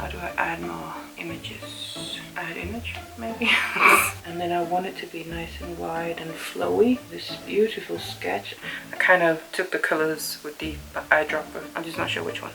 How do I add more images? Add image, maybe? And then I want it to be nice and wide and flowy. This beautiful sketch. I kind of took the colors with the eyedropper. I'm just not sure which one.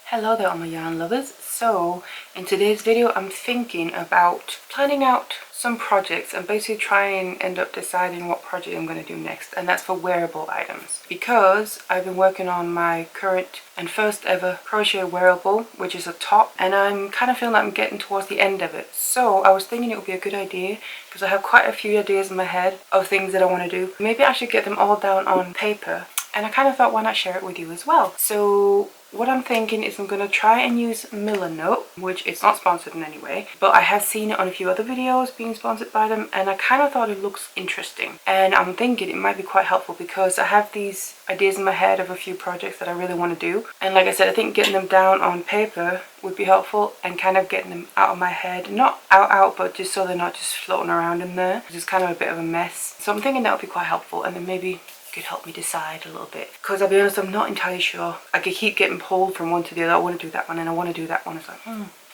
Hello there, all my yarn lovers. So in today's video, I'm thinking about planning out some projects and basically try and end up deciding what project I'm going to do next, and that's for wearable items, because I've been working on my current and first ever crochet wearable, which is a top, and I'm kind of feeling like I'm getting towards the end of it. So I was thinking it would be a good idea, because I have quite a few ideas in my head of things that I want to do. Maybe I should get them all down on paper, and I kind of thought, why not share it with you as well? So what I'm thinking is I'm going to try and use Milanote, which it's not sponsored in any way, but I have seen it on a few other videos being sponsored by them, and I kind of thought it looks interesting. And I'm thinking it might be quite helpful because I have these ideas in my head of a few projects that I really want to do. And like I said, I think getting them down on paper would be helpful, and kind of getting them out of my head. Not out, but just so they're not just floating around in there. It's just kind of a bit of a mess. So I'm thinking that would be quite helpful, and then maybe could help me decide a little bit, because I'll be honest, I'm not entirely sure. I could keep getting pulled from one to the other. I want to do that one and I want to do that one. It's like,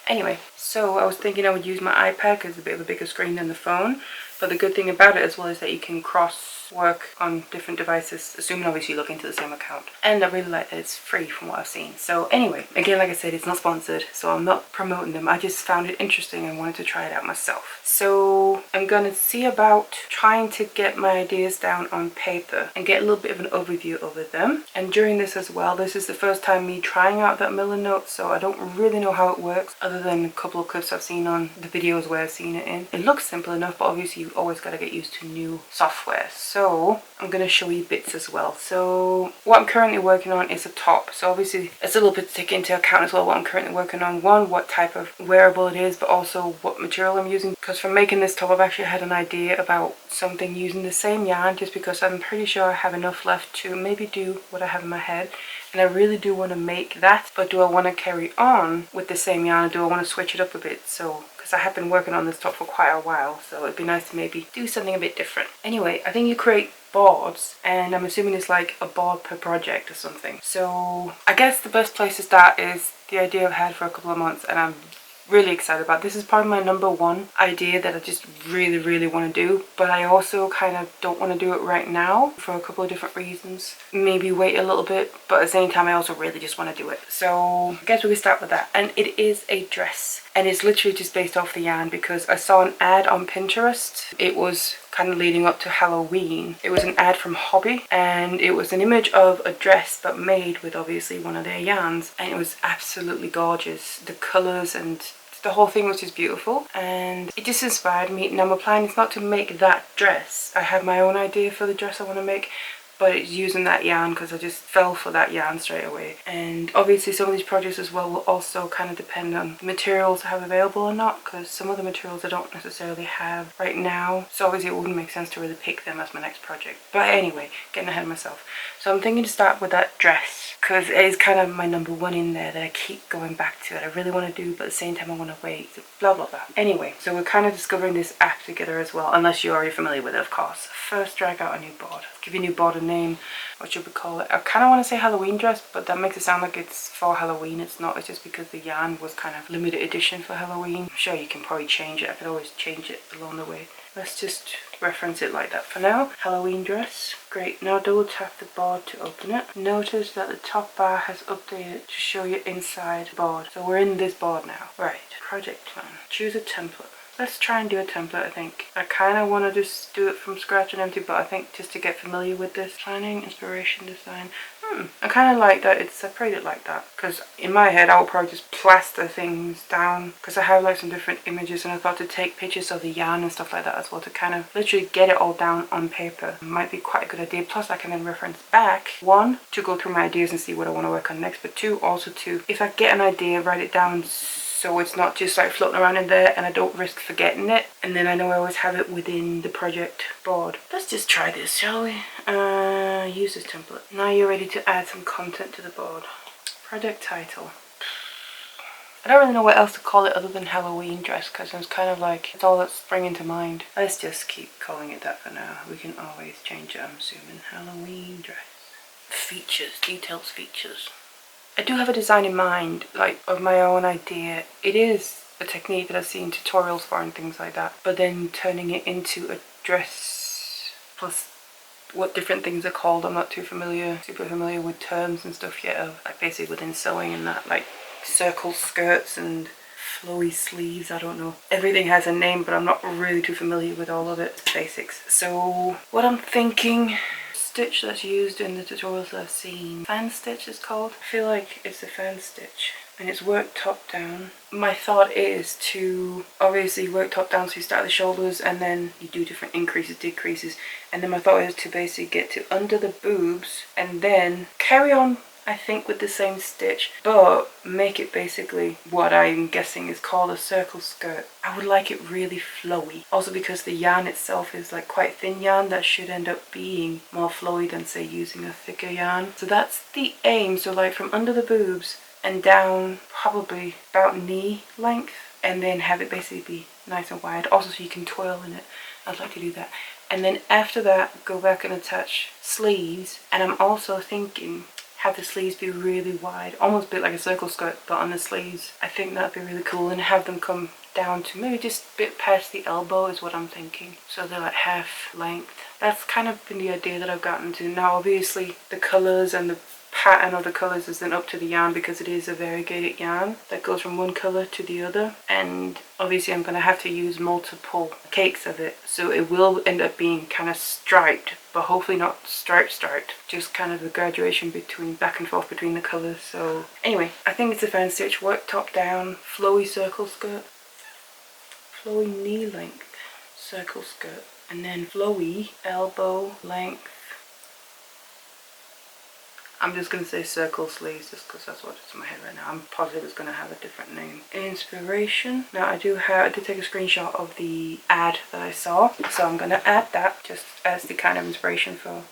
Anyway, so I was thinking I would use my iPad because it's a bit of a bigger screen than the phone, but the good thing about it as well is that you can cross work on different devices, assuming obviously you log into the same account. And I really like that it's free from what I've seen. So anyway, again, like I said, it's not sponsored, so I'm not promoting them. I just found it interesting and wanted to try it out myself. So I'm gonna see about trying to get my ideas down on paper and get a little bit of an overview over them. And during this as well, this is the first time me trying out that Milanote, so I don't really know how it works other than a couple of clips I've seen on the videos where I've seen it in. It looks simple enough, but obviously you've always got to get used to new software. So I'm going to show you bits as well. So what I'm currently working on is a top. So obviously it's a little bit to take into account as well what I'm currently working on. One, what type of wearable it is, but also what material I'm using. Because for making this top, I've actually had an idea about something using the same yarn, just because I'm pretty sure I have enough left to maybe do what I have in my head. And I really do want to make that, but do I want to carry on with the same yarn, or do I want to switch it up a bit? So because I have been working on this top for quite a while, so it'd be nice to maybe do something a bit different. Anyway, I think you create boards, and I'm assuming it's like a board per project or something. So I guess the best place to start is the idea I've had for a couple of months, and I'm really excited about. This is probably my number one idea that I just really want to do, but I also kind of don't want to do it right now for a couple of different reasons. Maybe wait a little bit, but at the same time I also really just want to do it. So I guess we can start with that. And it is a dress, and it's literally just based off the yarn because I saw an ad on Pinterest. It was kind of leading up to Halloween. It was an ad from Hobby, and it was an image of a dress but made with obviously one of their yarns, and it was absolutely gorgeous. The colors and the whole thing was just beautiful, and it just inspired me. Now my plan is not to make that dress. I have my own idea for the dress I want to make, but it's using that yarn because I just fell for that yarn straight away. And obviously some of these projects as well will also kind of depend on the materials I have available or not, because some of the materials I don't necessarily have right now, so obviously it wouldn't make sense to really pick them as my next project. But anyway, getting ahead of myself. So I'm thinking to start with that dress, because it is kind of my number one in there that I keep going back to, that I really want to do, but at the same time I want to wait, blah blah blah. Anyway, so we're kind of discovering this app together as well, unless you're already familiar with it, of course. First, drag out a new board. Give your new board a name. What should we call it? I kind of want to say Halloween dress, but that makes it sound like it's for Halloween. It's not. It's just because the yarn was kind of limited edition for Halloween. I'm sure you can probably change it. I could always change it along the way. Let's just reference it like that for now. Halloween dress. Great. Now double tap the board to open it. Notice that the top bar has updated to show you inside board. So we're in this board now. Right. Project plan. Choose a template. Let's try and do a template, I think. I kind of want to just do it from scratch and empty, but I think just to get familiar with this. Planning, inspiration, design. I kind of like that it's separated like that, because in my head I would probably just plaster things down, because I have like some different images, and I thought to take pictures of the yarn and stuff like that as well, to kind of literally get it all down on paper. Might be quite a good idea. Plus I can then reference back, one, to go through my ideas and see what I want to work on next, but two, also to, if I get an idea, write it down so it's not just like floating around in there and I don't risk forgetting it, and then I know I always have it within the project board. Let's just try this, shall we? Use this template. Now you're ready to add some content to the board. Project title. I don't really know what else to call it other than Halloween dress, because it's kind of like, it's all that's springing to mind. Let's just keep calling it that for now. We can always change it, I'm assuming. Halloween dress. Features, details, features. I do have a design in mind, like of my own idea. It is a technique that I've seen tutorials for and things like that, but then turning it into a dress plus what different things are called. I'm not too super familiar with terms and stuff yet of like basically within sewing and that, like circle skirts and flowy sleeves. I don't know, everything has a name, but I'm not really too familiar with all of it. It's basics. So what I'm thinking, stitch that's used in the tutorials that I've seen, fan stitch is called. I feel like it's a fan stitch and it's worked top down. My thought is to obviously work top down, so you start at the shoulders and then you do different increases, decreases, and then my thought is to basically get to under the boobs and then carry on, I think, with the same stitch, but make it basically what I'm guessing is called a circle skirt. I would like it really flowy, also because the yarn itself is like quite thin yarn that should end up being more flowy than say using a thicker yarn. So that's the aim. So like from under the boobs and down probably about knee length, and then have it basically be nice and wide, also so you can twirl in it. I'd like to do that. And then after that go back and attach sleeves, and I'm also thinking have the sleeves be really wide, almost a bit like a circle skirt, but on the sleeves. I think that'd be really cool, and have them come down to maybe just a bit past the elbow is what I'm thinking. So they're like half length. That's kind of been the idea that I've gotten to. Now obviously the colours and the pattern of the colours is then up to the yarn, because it is a variegated yarn that goes from one colour to the other, and obviously I'm going to have to use multiple cakes of it, so it will end up being kind of striped, but hopefully not striped, just kind of the graduation between back and forth between the colours. So anyway, I think it's a fan stitch, work top down, flowy circle skirt, flowy knee length circle skirt, and then flowy elbow length. I'm just going to say circle sleeves just because that's what's in my head right now. I'm positive it's going to have a different name. Inspiration. Now I did take a screenshot of the ad that I saw, so I'm going to add that just as the kind of inspiration for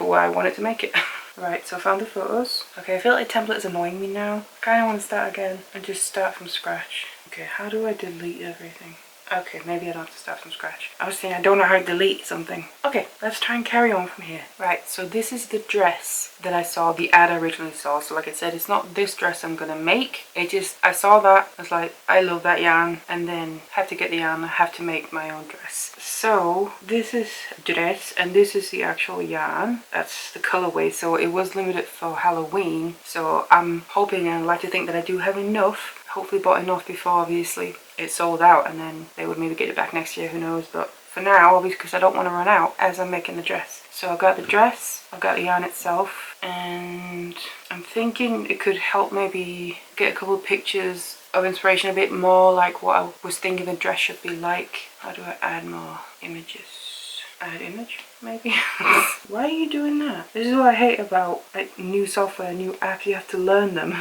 why I wanted to make it. Right, so I found the photos. Okay, I feel like the template is annoying me now. I kind of want to start again and just start from scratch. Okay, how do I delete everything? Okay, maybe I don't have to start from scratch. I was saying I don't know how to delete something. Okay, let's try and carry on from here. Right, so this is the dress that I saw, the ad I originally saw. So like I said, it's not this dress I'm gonna make. I saw that, I was like, I love that yarn, and then have to get the yarn, I have to make my own dress. So this is dress, and this is the actual yarn. That's the colorway, so it was limited for Halloween. So I'm hoping and like to think that I do have enough. Hopefully bought enough before obviously it sold out, and then they would maybe get it back next year, who knows. But for now, obviously, because I don't want to run out as I'm making the dress. So I've got the dress, I've got the yarn itself, and I'm thinking it could help maybe get a couple of pictures of inspiration, a bit more like what I was thinking the dress should be like. How do I add more images? Add image, maybe? Why are you doing that? This is what I hate about like new software, new apps. You have to learn them.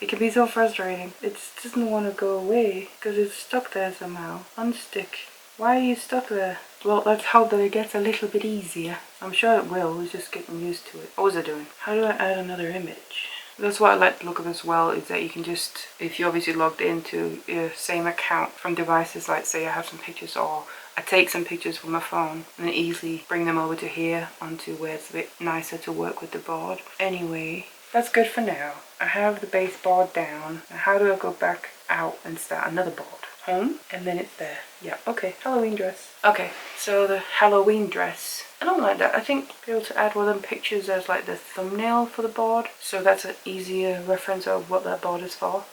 It can be so frustrating. It doesn't want to go away because it's stuck there somehow. Unstick. Why are you stuck there? Well, let's hope that it gets a little bit easier. I'm sure it will. We're just getting used to it. What was I doing? How do I add another image? That's what I like to look at as well, is that you can just, if you obviously logged into your same account from devices, like say I have some pictures, or I take some pictures from my phone and then easily bring them over to here onto where it's a bit nicer to work with the board. Anyway, that's good for now. I have the base board down. Now how do I go back out and start another board? Home, and then it's there. Yeah, okay, Halloween dress. Okay, so the Halloween dress. I don't like that. I think be able to add one of them pictures as like the thumbnail for the board, so that's an easier reference of what that board is for.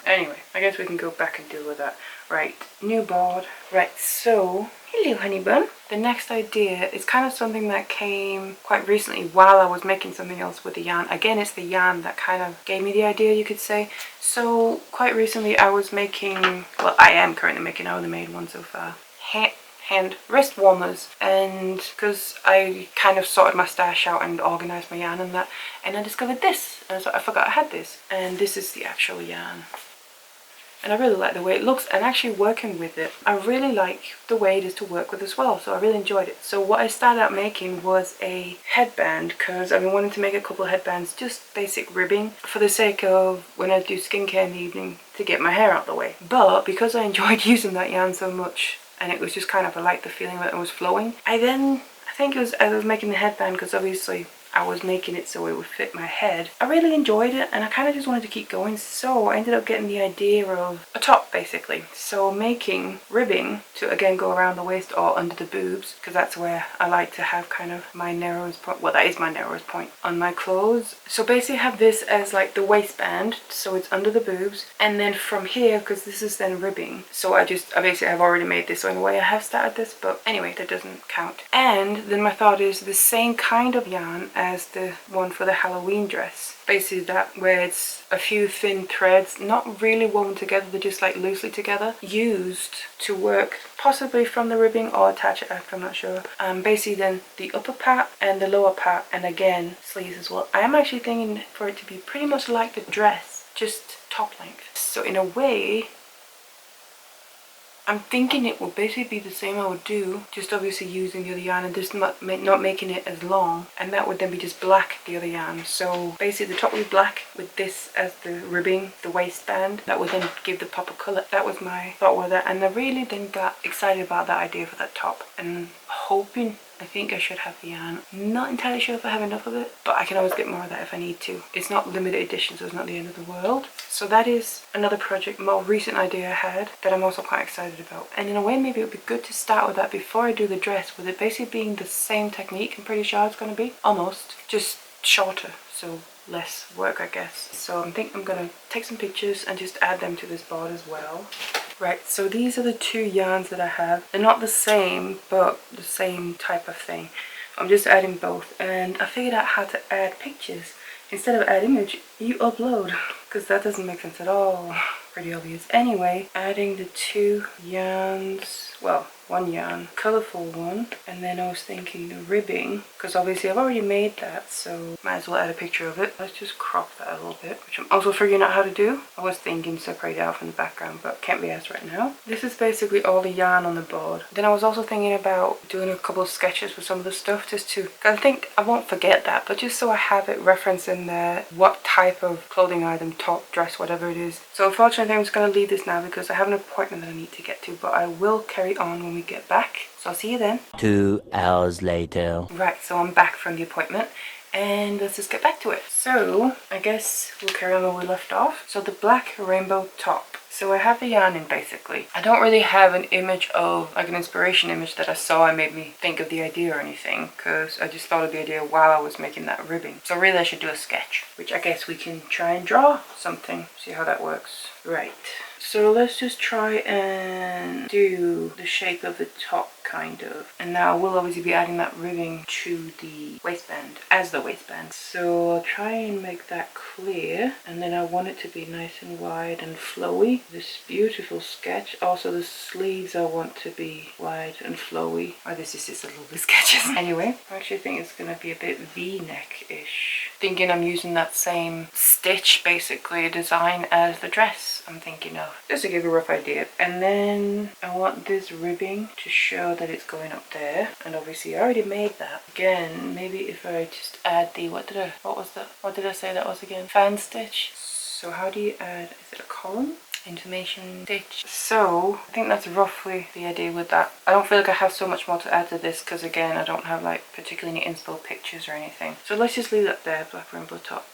Anyway, I guess we can go back and deal with that. Right, new board. Right, so hello honey bun. The next idea is kind of something that came quite recently while I was making something else with the yarn. Again, it's the yarn that kind of gave me the idea, you could say. So quite recently I was making, well, I am currently making, I only made one so far, hand wrist warmers, and because I kind of sorted my stash out and organised my yarn and that, and I discovered this, and so I forgot I had this, and this is the actual yarn. And I really like the way it looks, and actually working with it, I really like the way it is to work with as well, so I really enjoyed it. So what I started out making was a headband, because I've been wanting to make a couple of headbands, just basic ribbing, for the sake of when I do skincare in the evening to get my hair out the way. But because I enjoyed using that yarn so much, and it was just kind of, I liked the feeling that it was flowing, I think it was as I was making the headband, because obviously I was making it so it would fit my head. I really enjoyed it and I kind of just wanted to keep going, so I ended up getting the idea of a top basically. So making ribbing to again go around the waist or under the boobs, because that's where I like to have kind of my narrowest point. Well, that is my narrowest point on my clothes. So basically have this as like the waistband, so it's under the boobs, and then from here, because this is then ribbing, so I basically have already made this, so in a way I have started this, but anyway, that doesn't count. And then my thought is the same kind of yarn as the one for the Halloween dress, basically that where it's a few thin threads, not really woven together, they're just like loosely together, used to work possibly from the ribbing or attach it after, I'm not sure. Basically then the upper part and the lower part, and again sleeves as well. I am actually thinking for it to be pretty much like the dress, just top length. So in a way I'm thinking it will basically be the same I would do, just obviously using the other yarn and just not making it as long, and that would then be just black, the other yarn. So basically the top would be black with this as the ribbing, the waistband, that would then give the pop of colour. That was my thought with it, and I really then got excited about that idea for that top, and hoping, I think I should have the yarn. Not entirely sure if I have enough of it, but I can always get more of that if I need to. It's not limited edition, so it's not the end of the world. So that is another project, more recent idea I had that I'm also quite excited about. And in a way, maybe it would be good to start with that before I do the dress, with it basically being the same technique. I'm pretty sure it's going to be almost just shorter, so less work, I guess. So I think I'm going to take some pictures and just add them to this board as well. Right, so these are the two yarns that I have. They're not the same, but the same type of thing. I'm just adding both, and I figured out how to add pictures. Instead of add image, you upload, because that doesn't make sense at all. Pretty obvious. Anyway, adding the two yarns, well, one yarn, colourful one, and then I was thinking the ribbing, because obviously I've already made that, so might as well add a picture of it. Let's just crop that a little bit, which I'm also figuring out how to do. I was thinking separate it out from the background, but can't be asked right now. This is basically all the yarn on the board. Then I was also thinking about doing a couple of sketches with some of the stuff, just to, I think I won't forget that, but just so I have it referenced in there, what type of clothing item, top, dress, whatever it is. So unfortunately I'm just going to leave this now because I have an appointment that I need to get to, but I will carry on when we get back. So I'll see you then. 2 hours later. Right, so I'm back from the appointment and let's just get back to it. So I guess we'll carry on where we left off. So the black rainbow top. So I have the yarn in basically. I don't really have an image of, like an inspiration image that I saw and made me think of the idea or anything, because I just thought of the idea while I was making that ribbing. So really I should do a sketch, which I guess we can try and draw something, see how that works. Right. So let's just try and do the shape of the top, kind of. And now we'll obviously be adding that ribbing to the waistband, as the waistband. So I'll try and make that clear. And then I want it to be nice and wide and flowy. This beautiful sketch. Also the sleeves I want to be wide and flowy. Oh, this is just a little bit sketches. Anyway, I actually think it's going to be a bit V-neck-ish. Thinking I'm using that same stitch, basically, design as the dress I'm thinking of, just to give a rough idea. And then I want this ribbing to show that it's going up there, and obviously I already made that. Again, maybe if I just add the, what did I say that was again? Fan stitch. So how do you add, is it a column? Information stitch. So I think that's roughly the idea with that. I don't feel like I have so much more to add to this because again I don't have like particularly any inspo pictures or anything. So let's just leave that there, black rainbow top.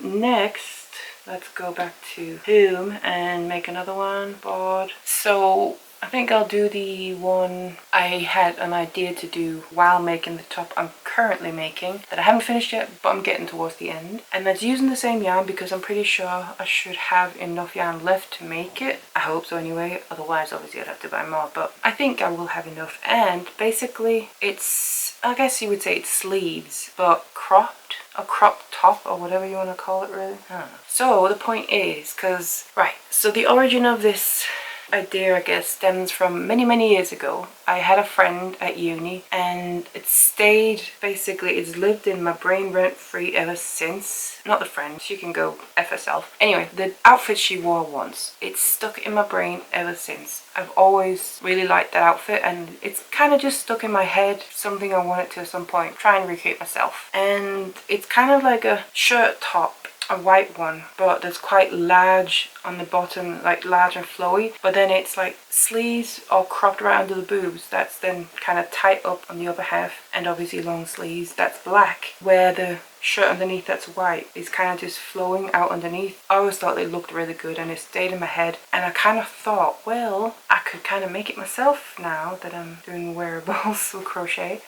Next let's go back to Zoom and make another one, board. So I think I'll do the one I had an idea to do while making the top I'm currently making, that I haven't finished yet, but I'm getting towards the end. And that's using the same yarn because I'm pretty sure I should have enough yarn left to make it. I hope so anyway, otherwise obviously I'd have to buy more, but I think I will have enough. And basically it's, I guess you would say it's sleeves, but cropped, a cropped top or whatever you want to call it really. I don't know. So the point is, right, so the origin of this idea I guess stems from many years ago. I had a friend at uni and it stayed, basically it's lived in my brain rent free ever since. Not the friend, she can go F herself. Anyway, the outfit she wore once, it's stuck in my brain ever since. I've always really liked that outfit and it's kind of just stuck in my head, something I wanted to at some point try and recreate myself. And it's kind of like a shirt top a white one, but that's quite large on the bottom, like large and flowy, but then it's like sleeves all cropped right under the boobs. That's then kind of tight up on the upper half, and obviously long sleeves, that's black, where the shirt underneath that's white is kind of just flowing out underneath. I always thought they looked really good and it stayed in my head, and I kind of thought, well, I could kind of make it myself now that I'm doing wearables with crochet.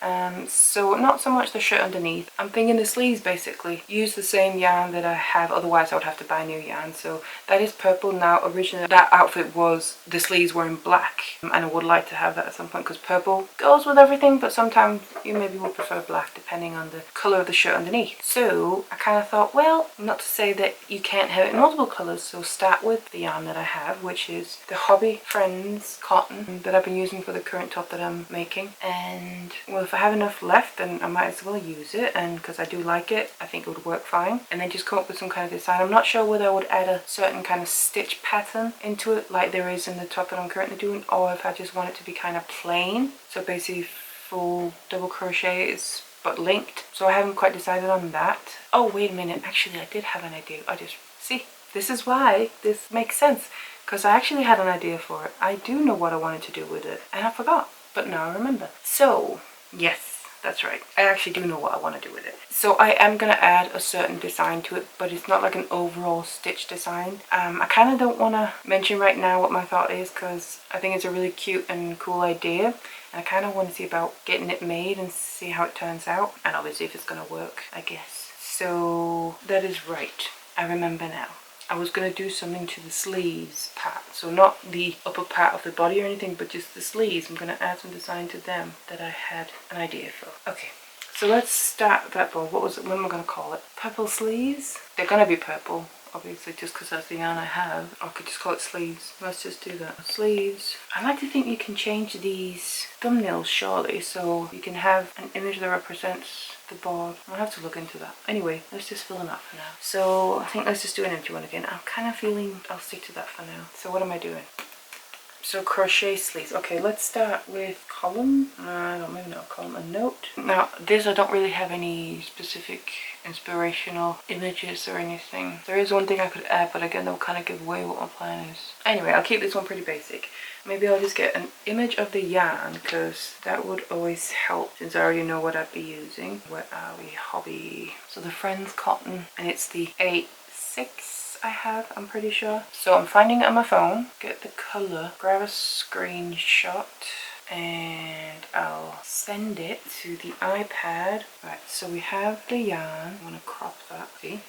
So not so much the shirt underneath, I'm thinking the sleeves basically use the same yarn that I have, otherwise I would have to buy new yarn. So that is purple. Now originally that outfit was, the sleeves were in black, and I would like to have that at some point because purple goes with everything, but sometimes you maybe would prefer black depending on the color of the shirt underneath. So I kind of thought, well, not to say that you can't have it in multiple colors, so start with the yarn that I have, which is the Hobby Friends cotton that I've been using for the current top that I'm making. And well, if I have enough left, then I might as well use it, and because I do like it, I think it would work fine. And then just come up with some kind of design. I'm not sure whether I would add a certain kind of stitch pattern into it like there is in the top that I'm currently doing, or if I just want it to be kind of plain, so basically full double crochet is but linked. So I haven't quite decided on that. Oh wait a minute, actually I did have an idea. I just, see, this is why this makes sense, because I actually had an idea for it. I do know what I wanted to do with it and I forgot, but now I remember. So yes, that's right, I actually do know what I want to do with it. So I am going to add a certain design to it, but it's not like an overall stitch design. I kind of don't want to mention right now what my thought is, because I think it's a really cute and cool idea. I kind of want to see about getting it made and see how it turns out, and obviously if it's going to work, I guess. So that is right, I remember now. I was going to do something to the sleeves part, so not the upper part of the body or anything, but just the sleeves. I'm going to add some design to them that I had an idea for. Okay, so let's start that ball. What was it? What am I going to call it? Purple sleeves? They're going to be purple, obviously, just because that's the yarn I have. Or I could just call it sleeves. Let's just do that. Sleeves. I like to think you can change these thumbnails surely, so you can have an image that represents the board. I'll have to look into that. Anyway, let's just fill them up for now. So I think let's just do an empty one again. I'm kind of feeling I'll stick to that for now. So what am I doing? So crochet sleeves. Okay, let's start with column. Maybe not a column, a note. Now this, I don't really have any specific inspirational images or anything. There is one thing I could add, but again, that will kind of give away what my plan is. Anyway, I'll keep this one pretty basic. Maybe I'll just get an image of the yarn, because that would always help since I already know what I'd be using. Where are we? Hobby. So the Friends cotton, and it's the 8/6 I have, I'm pretty sure. So I'm finding it on my phone, get the color, grab a screenshot, and I'll send it to the iPad. Right, so we have the yarn. I'm gonna crop that, see?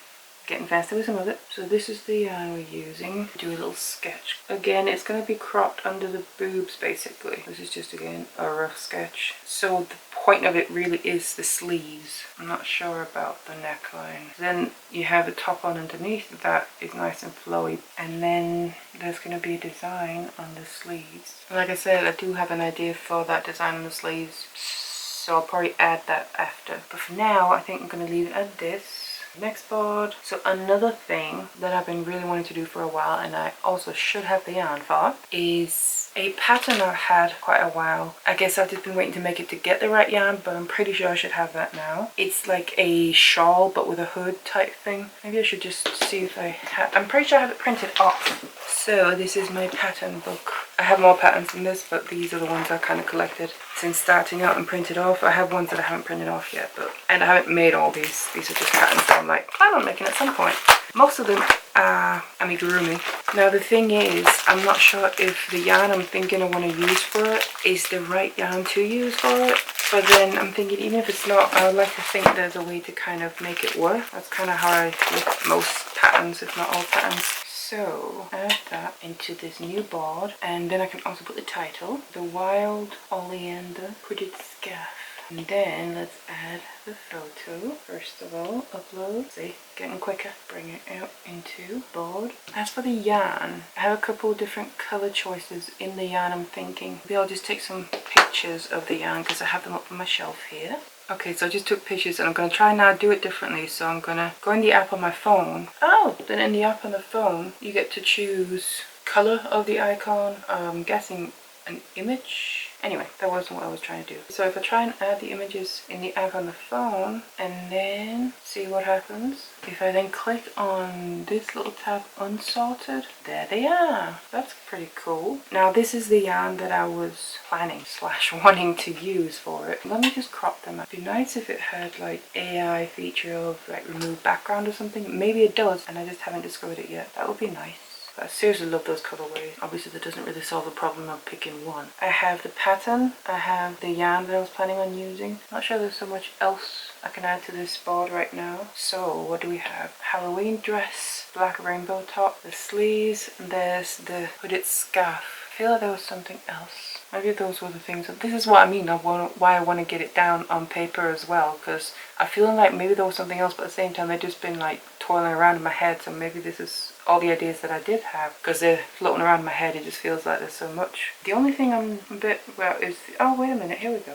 Getting faster with some of it. So this is the yarn we're using. Do a little sketch. Again, it's going to be cropped under the boobs basically. This is just again a rough sketch. So the point of it really is the sleeves. I'm not sure about the neckline. Then you have a top on underneath that is nice and flowy, and then there's going to be a design on the sleeves. And like I said, I do have an idea for that design on the sleeves, so I'll probably add that after. But for now, I think I'm going to leave it at this. Next board. So another thing that I've been really wanting to do for a while, and I also should have the yarn for, is a pattern I've had quite a while. I guess I've just been waiting to make it to get the right yarn, but I'm pretty sure I should have that now. It's like a shawl but with a hood type thing. Maybe I should just see if I have, I'm pretty sure I have it printed off. So this is my pattern book. I have more patterns than this, but these are the ones I kind of collected since starting out and printed off. I have ones that I haven't printed off yet, and I haven't made all these. These are just patterns that I'm like, plan on making at some point. Most of them are amigurumi. Now the thing is, I'm not sure if the yarn I'm thinking I want to use for it is the right yarn to use for it. But then I'm thinking, even if it's not, I would like to think there's a way to kind of make it work. That's kind of how I look at most patterns, if not all patterns. So add that into this new board, and then I can also put the title, The Wild Oleander Hooded Scarf. And then let's add the photo. First of all, upload. See, getting quicker. Bring it out into board. As for the yarn, I have a couple different color choices in the yarn I'm thinking. Maybe I'll just take some pictures of the yarn because I have them up on my shelf here. Okay, so I just took pictures and I'm going to try now do it differently. So I'm going to go in the app on my phone. Oh, then in the app on the phone, you get to choose color of the icon. I'm guessing an image. Anyway, that wasn't what I was trying to do. So if I try and add the images in the app on the phone and then see what happens, if I then click on this little tab unsorted, there they are. That's pretty cool. Now this is the yarn that I was planning / wanting to use for it. Let me just crop them. It'd be nice if it had like AI feature of like remove background or something. Maybe it does and I just haven't discovered it yet. That would be nice. I seriously love those colorways. Obviously that doesn't really solve the problem of picking one. I have the pattern, I have the yarn that I was planning on using. Not sure there's so much else I can add to this board right now. So what do we have? Halloween dress, black rainbow top, the sleeves, and there's the hooded scarf. I feel like there was something else. Maybe those were the things. This is what I mean, why I want to get it down on paper as well, because I feel like maybe there was something else, but at the same time they've just been like toiling around in my head, so maybe this is all the ideas that I did have, because they're floating around in my head. It just feels like there's so much. The only thing I'm a bit about is, oh wait a minute, here we go.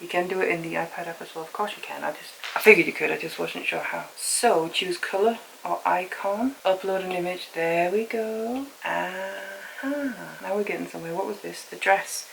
You can do it in the iPad app as well. Of course you can. I figured you could, I just wasn't sure how. So choose color or icon, upload an image. There we go. Now we're getting somewhere. What was this? The dress.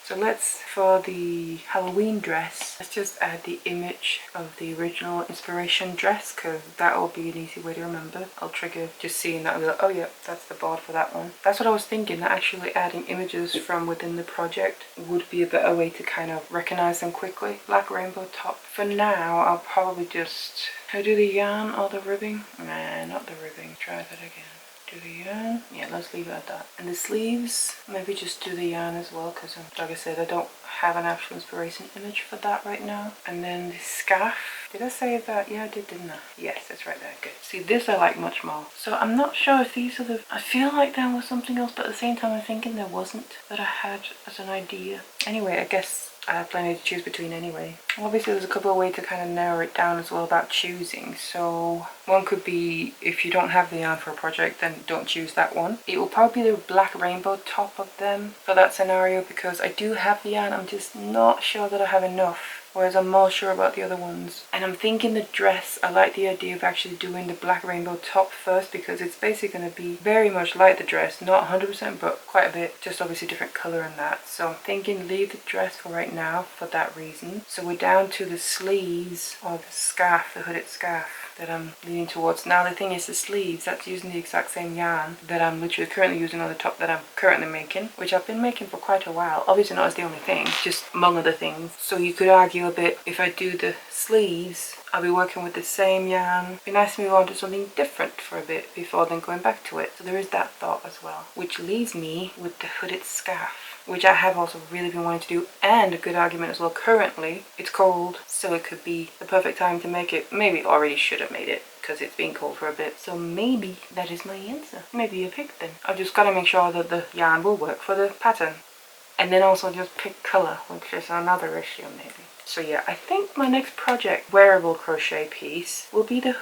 So let's, for the Halloween dress, let's just add the image of the original inspiration dress, because that will be an easy way to remember. I'll trigger just seeing that and be like, oh yeah, that's the board for that one. That's what I was thinking, that actually adding images from within the project would be a better way to kind of recognize them quickly. Black rainbow top. For now, I'll probably just, should I do the yarn or the ribbing? Nah, not the ribbing. Try that again. Do the yarn. Yeah, let's leave it at that. And the sleeves, maybe just do the yarn as well, because like I said, I don't have an actual inspiration image for that right now. And then the scarf. Did I say that? Yeah, I did, didn't I? Yes, it's right there. Good. See, this I like much more. So I'm not sure if these are the... I feel like there was something else, but at the same time I'm thinking there wasn't, that I had as an idea. Anyway, I guess I have plenty to choose between anyway. Obviously there's a couple of ways to kind of narrow it down as well about choosing. So one could be, if you don't have the yarn for a project, then don't choose that one. It will probably be the black rainbow top of them for that scenario, because I do have the yarn, I'm just not sure that I have enough. Whereas I'm more sure about the other ones. And I'm thinking the dress, I like the idea of actually doing the black rainbow top first, because it's basically going to be very much like the dress. Not 100%, but quite a bit. Just obviously different colour and that. So I'm thinking leave the dress for right now for that reason. So we're down to the sleeves or the scarf, the hooded scarf that I'm leaning towards. Now the thing is, the sleeves, that's using the exact same yarn that I'm literally currently using on the top that I'm currently making, which I've been making for quite a while. Obviously not as the only thing, just among other things. So you could argue a bit, if I do the sleeves, I'll be working with the same yarn. It'd be nice to move on to something different for a bit before then going back to it. So there is that thought as well, which leaves me with the hooded scarf, which I have also really been wanting to do, and a good argument as well. Currently it's cold, so it could be the perfect time to make it. Maybe already should have made it because it's been cold for a bit. So maybe that is my answer. Maybe a pick then. I've just got to make sure that the yarn will work for the pattern, and then also just pick color, which is another issue maybe. So yeah, I think my next project wearable crochet piece will be the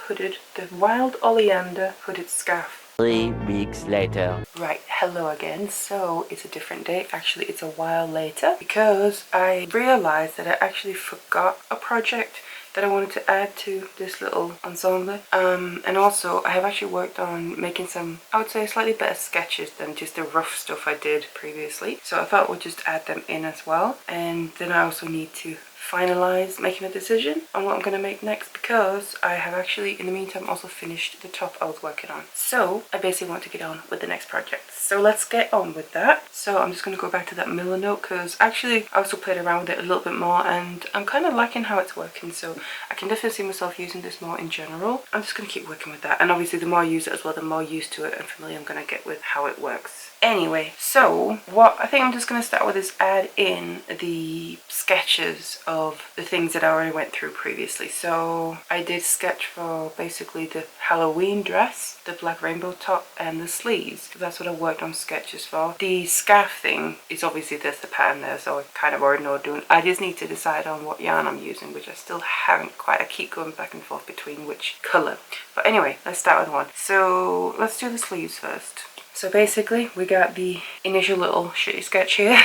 wild oleander hooded scarf. 3 weeks later. Right, hello again. So it's a different day. Actually, it's a while later, because I realized that I actually forgot a project that I wanted to add to this little ensemble. And also I have actually worked on making some, I would say, slightly better sketches than just the rough stuff I did previously. So I thought we'd just add them in as well. And then I also need to finalize making a decision on what I'm going to make next, because I have actually in the meantime also finished the top I was working on. So I basically want to get on with the next project. So let's get on with that. So I'm just going to go back to that Milanote, because actually I also played around with it a little bit more and I'm kind of liking how it's working. So I can definitely see myself using this more in general. I'm just going to keep working with that, and obviously the more I use it as well, the more used to it and familiar I'm going to get with how it works. Anyway, so what I think I'm just going to start with is add in the sketches of the things that I already went through previously. So I did sketch for basically the Halloween dress, the black rainbow top, and the sleeves. That's what I worked on sketches for. The scarf thing is obviously there's the pattern there, so I kind of already know what I'm doing. I just need to decide on what yarn I'm using, which I still haven't quite. I keep going back and forth between which colour. But anyway, let's start with one. So let's do the sleeves first. So basically we got the initial little shitty sketch here.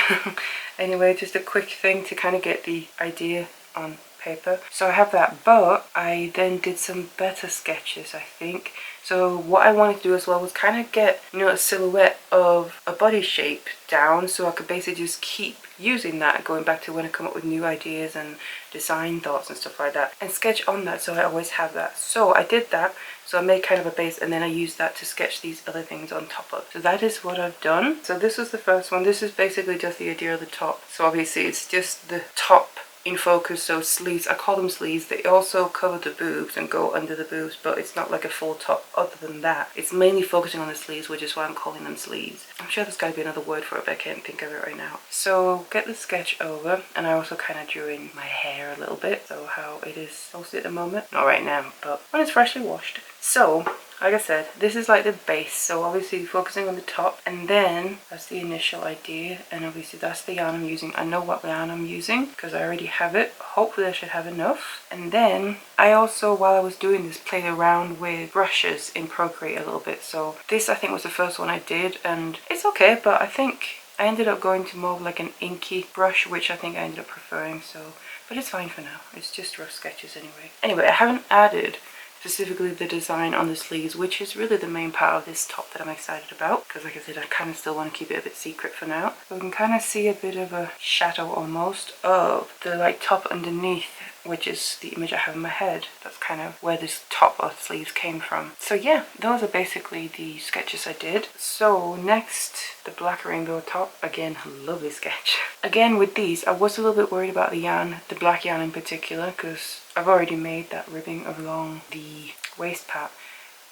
Anyway, just a quick thing to kind of get the idea on paper. So I have that, but I then did some better sketches, I think. So what I wanted to do as well was kind of get, you know, a silhouette of a body shape down, so I could basically just keep using that, going back to when I come up with new ideas and design thoughts and stuff like that, and sketch on that, so I always have that. So I did that. So I made kind of a base, and then I used that to sketch these other things on top of. So that is what I've done. So this was the first one. This is basically just the idea of the top. So obviously it's just the top in focus, so sleeves, I call them sleeves. They also cover the boobs and go under the boobs, but it's not like a full top other than that. It's mainly focusing on the sleeves, which is why I'm calling them sleeves. I'm sure there's got to be another word for it, but I can't think of it right now. So get the sketch over, and I also kind of drew in my hair a little bit, so how it is mostly at the moment. Not right now, but when it's freshly washed. So like I said, this is like the base, so obviously focusing on the top, and then that's the initial idea, and obviously that's the yarn I'm using. I know what yarn I'm using because I already have it. Hopefully I should have enough. And then I also, while I was doing this, played around with brushes in Procreate a little bit. So this I think was the first one I did, and it's okay, but I think I ended up going to more of like an inky brush, which I think I ended up preferring, so, but it's fine for now. It's just rough sketches anyway. Anyway, I haven't added specifically the design on the sleeves, which is really the main part of this top that I'm excited about, because like I said, I kind of still want to keep it a bit secret for now. So we can kind of see a bit of a shadow almost of the like top underneath, which is the image I have in my head. That's kind of where this top or sleeves came from. So yeah, those are basically the sketches I did. So next, the black rainbow top. Again, lovely sketch. Again, with these, I was a little bit worried about the yarn, the black yarn in particular, because I've already made that ribbing along the waist part.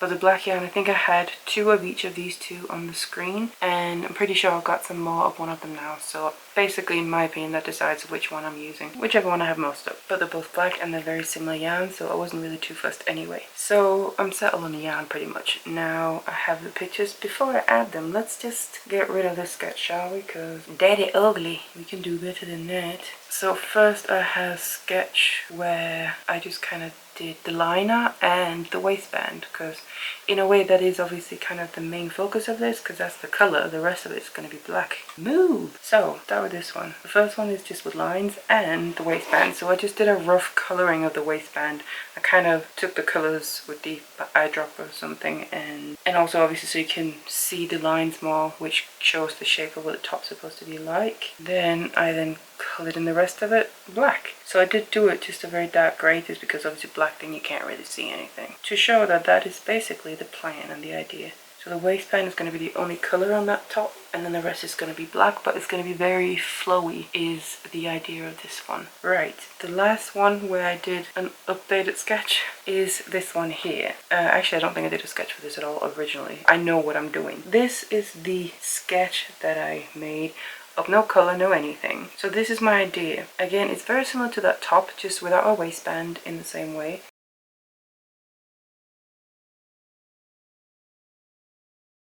But the black yarn, I think I had 2 of each of these 2 on the screen, and I'm pretty sure I've got some more of one of them now. So basically, in my opinion, that decides which one I'm using, whichever one I have most of. But they're both black and they're very similar yarn, so I wasn't really too fussed anyway. So I'm settled on the yarn pretty much. Now I have the pictures. Before I add them, let's just get rid of this sketch, shall we? Because daddy ugly, we can do better than that. So first I have a sketch where I just kind of did the liner and the waistband, because in a way that is obviously kind of the main focus of this, because that's the color. The rest of it's going to be black. Move! So start with this one. The first one is just with lines and the waistband. So I just did a rough coloring of the waistband. I kind of took the colors with the eyedropper or something, and also obviously so you can see the lines more, which shows the shape of what the top's supposed to be like. Then I colored in the rest of it black. So I did do it just a very dark grey, just because obviously black, then you can't really see anything, to show that that is basically the plan and the idea. So the waistband is going to be the only colour on that top, and then the rest is going to be black, but it's going to be very flowy is the idea of this one. Right, the last one where I did an updated sketch is this one here. Actually, I don't think I did a sketch for this at all originally. I know what I'm doing. This is the sketch that I made of no colour, no anything. So this is my idea. Again, it's very similar to that top, just without a waistband in the same way.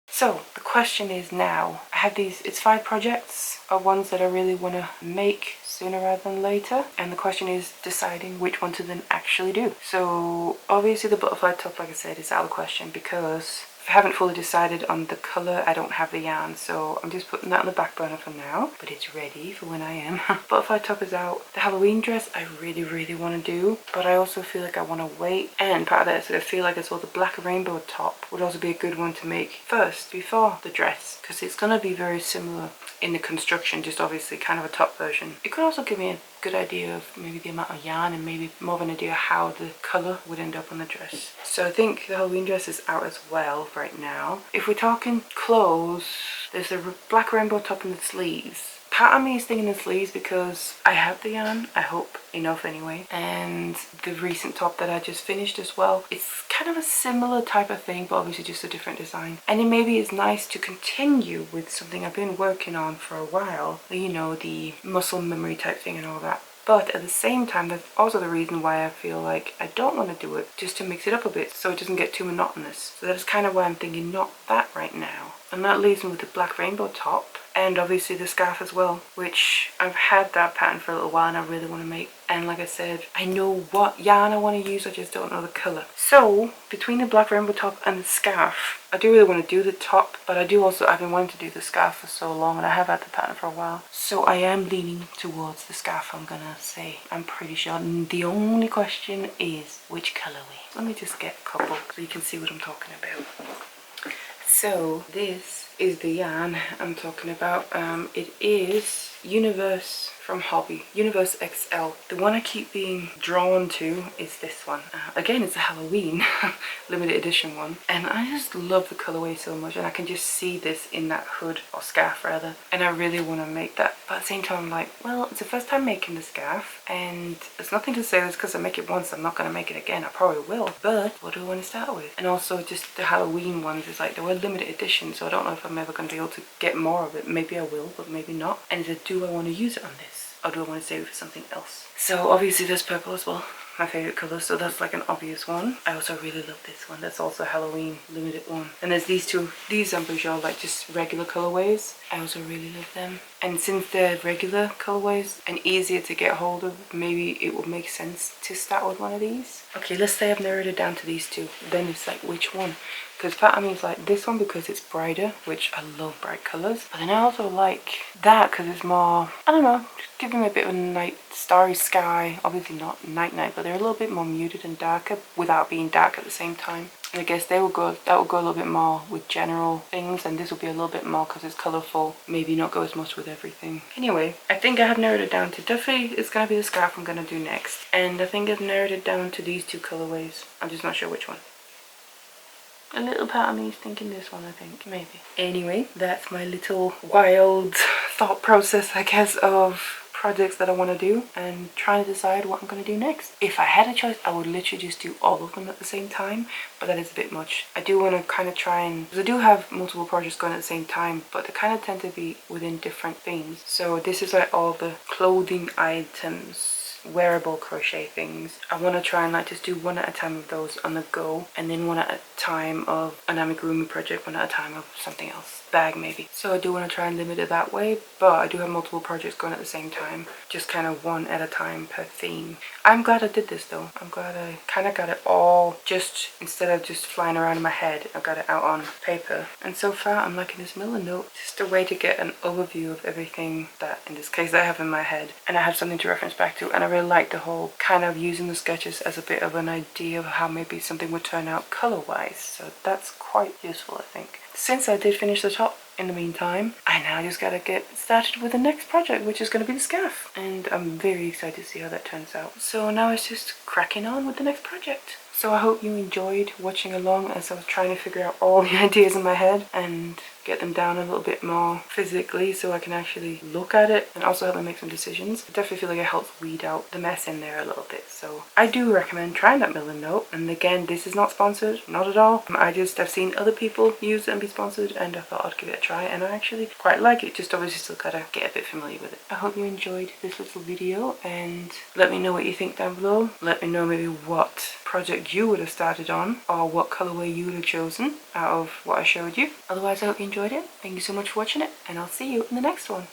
So the question is now, I have these, it's 5 projects of ones that I really want to make sooner rather than later, and the question is deciding which one to then actually do. So obviously the butterfly top, like I said, is out of the question, because I haven't fully decided on the colour. I don't have the yarn, so I'm just putting that on the back burner for now, but it's ready for when I am. Butterfly top is out. The Halloween dress I really want to do, but I also feel like I want to wait, and part of that is that I feel like as well the black rainbow top would also be a good one to make first before the dress, because it's going to be very similar in the construction, just obviously kind of a top version. It could also give me a good idea of maybe the amount of yarn, and maybe more of an idea how the colour would end up on the dress. So I think the Halloween dress is out as well right now. If we're talking clothes, there's the black rainbow top and the sleeves. Part of me is thinking the sleeves because I have the yarn, I hope enough anyway, and the recent top that I just finished as well, it's kind of a similar type of thing, but obviously just a different design. And it maybe is nice to continue with something I've been working on for a while, you know, the muscle memory type thing and all that. But at the same time, that's also the reason why I feel like I don't want to do it, just to mix it up a bit so it doesn't get too monotonous. So that's kind of why I'm thinking not that right now. And that leaves me with the black rainbow top and obviously the scarf as well, which I've had that pattern for a little while and I really want to make. And like I said, I know what yarn I want to use, I just don't know the colour. So between the black rainbow top and the scarf, I do really want to do the top, but I've been wanting to do the scarf for so long, and I have had the pattern for a while. So I am leaning towards the scarf, I'm gonna say. I'm pretty sure. And the only question is which colourway. Let me just get a couple so you can see what I'm talking about. So this is the yarn I'm talking about. It is Universe from Hobby, Universe XL. The one I keep being drawn to is this one. Again, it's a Halloween limited edition one, and I just love the colorway so much, and I can just see this in that hood, or scarf rather, and I really want to make that. But at the same time, I'm like, well, it's the first time making the scarf, and it's nothing to say it's because I make it once I'm not going to make it again. I probably will, but what do I want to start with? And also just the Halloween ones, is like, they were limited edition, so I don't know if I'm ever going to be able to get more of it. Maybe I will, but maybe not. And is it, do I want to use it on this? Or do I want to save it for something else? So obviously there's purple as well, my favorite color, so that's like an obvious one. I also really love this one. That's also a Halloween limited one. And there's these two. These I'm pretty sure like just regular colorways. I also really love them. And since they're regular colorways and easier to get hold of, maybe it would make sense to start with one of these. Okay, let's say I've narrowed it down to these two. Then it's like, which one? Because part of me is like this one because it's brighter, which I love bright colors. But then I also like that because it's more, I don't know, just giving me a bit of a night, starry sky. Obviously not night, but they're a little bit more muted and darker without being dark at the same time. And I guess that will go a little bit more with general things, and this will be a little bit more because it's colorful. Maybe not go as much with everything. Anyway, I think I have narrowed it down to, definitely it's going to be the scarf I'm going to do next. And I think I've narrowed it down to these two colorways. I'm just not sure which one. A little part of me is thinking this one, I think, maybe. Anyway, that's my little wild thought process, I guess, of projects that I want to do and trying to decide what I'm going to do next. If I had a choice, I would literally just do all of them at the same time, but that is a bit much. I do want to kind of try and, because I do have multiple projects going at the same time, but they kind of tend to be within different themes. So this is like all the clothing items, wearable crochet things. I want to try and like just do one at a time of those on the go, and then one at a time of an amigurumi project, one at a time of something else, bag maybe. So I do want to try and limit it that way, but I do have multiple projects going at the same time, just kind of one at a time per theme. I'm glad I did this though. I'm glad I kind of got it all, just instead of just flying around in my head, I got it out on paper. And so far I'm liking this Milanote, just a way to get an overview of everything that in this case I have in my head, and I have something to reference back to. And I really like the whole kind of using the sketches as a bit of an idea of how maybe something would turn out color wise, so that's quite useful I think. Since I did finish the top in the meantime, I now just gotta get started with the next project, which is gonna be the scarf, and I'm very excited to see how that turns out. So now it's just cracking on with the next project. So I hope you enjoyed watching along as I was trying to figure out all the ideas in my head and get them down a little bit more physically so I can actually look at it and also help me make some decisions. I definitely feel like it helps weed out the mess in there a little bit. So I do recommend trying that Milanote. And again, this is not sponsored, not at all. I've seen other people use it and be sponsored, and I thought I'd give it a try, and I actually quite like it. Just obviously still gotta get a bit familiar with it. I hope you enjoyed this little video, and let me know what you think down below. Let me know maybe what project you would have started on, or what colorway you would have chosen out of what I showed you. Otherwise, I hope you enjoyed it. Thank you so much for watching it, and I'll see you in the next one.